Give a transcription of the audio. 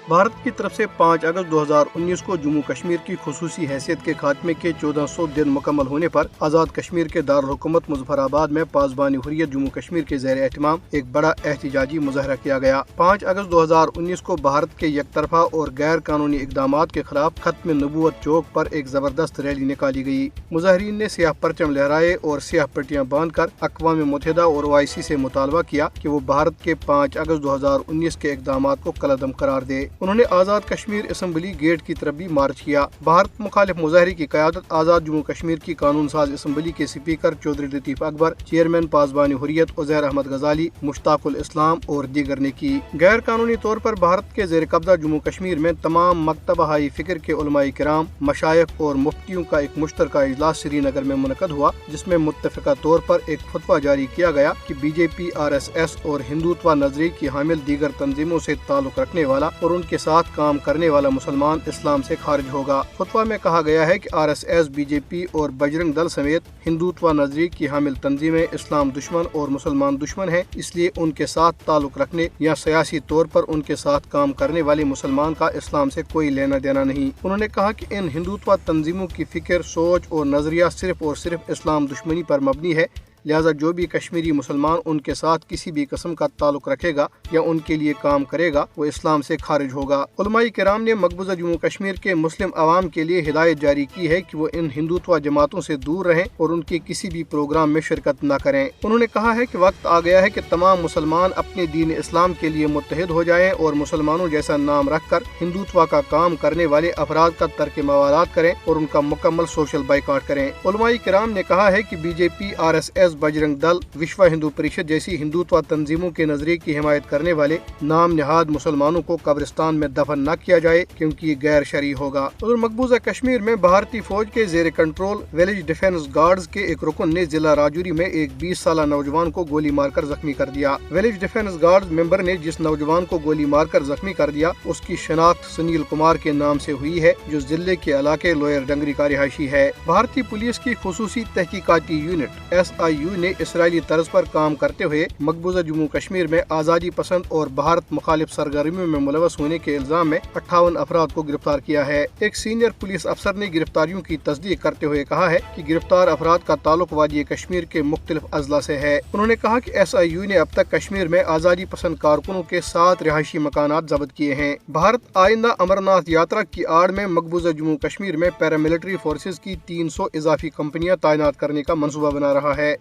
بھارت کی طرف سے 5 اگست 2019 کو جموں کشمیر کی خصوصی حیثیت کے خاتمے کے 1400 دن مکمل ہونے پر آزاد کشمیر کے دارالحکومت مظفر آباد میں پاسبان حریت جموں کشمیر کے زیر اہتمام ایک بڑا احتجاجی مظاہرہ کیا گیا۔ 5 اگست 2019 کو بھارت کے یک طرفہ اور غیر قانونی اقدامات کے خلاف ختم نبوت چوک پر ایک زبردست ریلی نکالی گئی۔ مظاہرین نے سیاہ پرچم لہرائے اور سیاہ پٹیاں باندھ کر اقوام متحدہ اور OIC سے مطالبہ کیا کہ وہ بھارت کے 5 اگست 2019 کے اقدامات کو کالعدم قرار دے۔ انہوں نے آزاد کشمیر اسمبلی گیٹ کی طرف بھی مارچ کیا۔ بھارت مخالف مظاہرے کی قیادت آزاد جموں کشمیر کی قانون ساز اسمبلی کے اسپیکر چودھری لطیف اکبر، چیئرمین پاسبان حریت عزیر احمد غزالی، مشتاق الاسلام اور دیگر نے کی۔ غیر قانونی طور پر بھارت کے زیر قبضہ جموں کشمیر میں تمام مکتبہ ہائی فکر کے علماء کرام، مشائخ اور مفتیوں کا ایک مشترکہ اجلاس سری نگر میں منعقد ہوا، جس میں متفقہ طور پر ایک فتویٰ جاری کیا گیا کہ BJP، RSS اور ہندوتوا نظریے کی حامل دیگر تنظیموں سے تعلق رکھنے والا اور ان کے ساتھ کام کرنے والا مسلمان اسلام سے خارج ہوگا۔ فتویٰ میں کہا گیا ہے کہ RSS، BJP اور بجرنگ دل سمیت ہندوتوا نظریے کی حامل تنظیمیں اسلام دشمن اور مسلمان دشمن ہیں، اس لیے ان کے ساتھ تعلق رکھنے یا سیاسی طور پر ان کے ساتھ کام کرنے والے مسلمان کا اسلام سے کوئی لینا دینا نہیں۔ انہوں نے کہا کہ ان ہندوتوا تنظیموں کی فکر، سوچ اور نظریہ صرف اور صرف اسلام دشمنی پر مبنی ہے، لہذا جو بھی کشمیری مسلمان ان کے ساتھ کسی بھی قسم کا تعلق رکھے گا یا ان کے لیے کام کرے گا وہ اسلام سے خارج ہوگا۔ علماء کرام نے مقبوضہ جموں کشمیر کے مسلم عوام کے لیے ہدایت جاری کی ہے کہ وہ ان ہندوتوا جماعتوں سے دور رہیں اور ان کے کسی بھی پروگرام میں شرکت نہ کریں۔ انہوں نے کہا ہے کہ وقت آ گیا ہے کہ تمام مسلمان اپنے دین اسلام کے لیے متحد ہو جائیں اور مسلمانوں جیسا نام رکھ کر ہندوتوا کا کام کرنے والے افراد کا ترک موالات کریں اور ان کا مکمل سوشل بائیکاٹ کریں۔ علماء کرام نے کہا ہے کہ BJP، RSS، بجرنگ دل، وشو ہندو پریشد جیسی ہندوتوا تنظیموں کے نظریے کی حمایت کرنے والے نام نہاد مسلمانوں کو قبرستان میں دفن نہ کیا جائے کیونکہ یہ غیر شرعی ہوگا۔ ادھر مقبوضہ کشمیر میں بھارتی فوج کے زیر کنٹرول ولیج ڈیفنس گارڈز کے ایک رکن نے ضلع راجوری میں ایک 20 سالہ نوجوان کو گولی مار کر زخمی کر دیا۔ ولیج ڈیفنس گارڈز ممبر نے جس نوجوان کو گولی مار کر زخمی کر دیا اس کی شناخت سنیل کمار کے نام سے ہوئی ہے، جو ضلع کے علاقے لوئر ڈنگری کا رہائشی ہے۔ بھارتی پولیس کی خصوصی تحقیقاتی یونٹ SIU نے اسرائیلی طرز پر کام کرتے ہوئے مقبوضہ جموں کشمیر میں آزادی پسند اور بھارت مخالف سرگرمیوں میں ملوث ہونے کے الزام میں 58 افراد کو گرفتار کیا ہے۔ ایک سینئر پولیس افسر نے گرفتاریوں کی تصدیق کرتے ہوئے کہا ہے کہ گرفتار افراد کا تعلق وادی کشمیر کے مختلف اضلاع سے ہے۔ انہوں نے کہا کہ SIU نے اب تک کشمیر میں آزادی پسند کارکنوں کے 7 رہائشی مکانات ضبط کیے ہیں۔ بھارت آئندہ امرناتھ یاترا کی آڑ میں مقبوضہ جموں کشمیر میں پیراملٹری فورسز کی 300 اضافی کمپنیاں تعینات کرنے کا منصوبہ بنا رہا ہے۔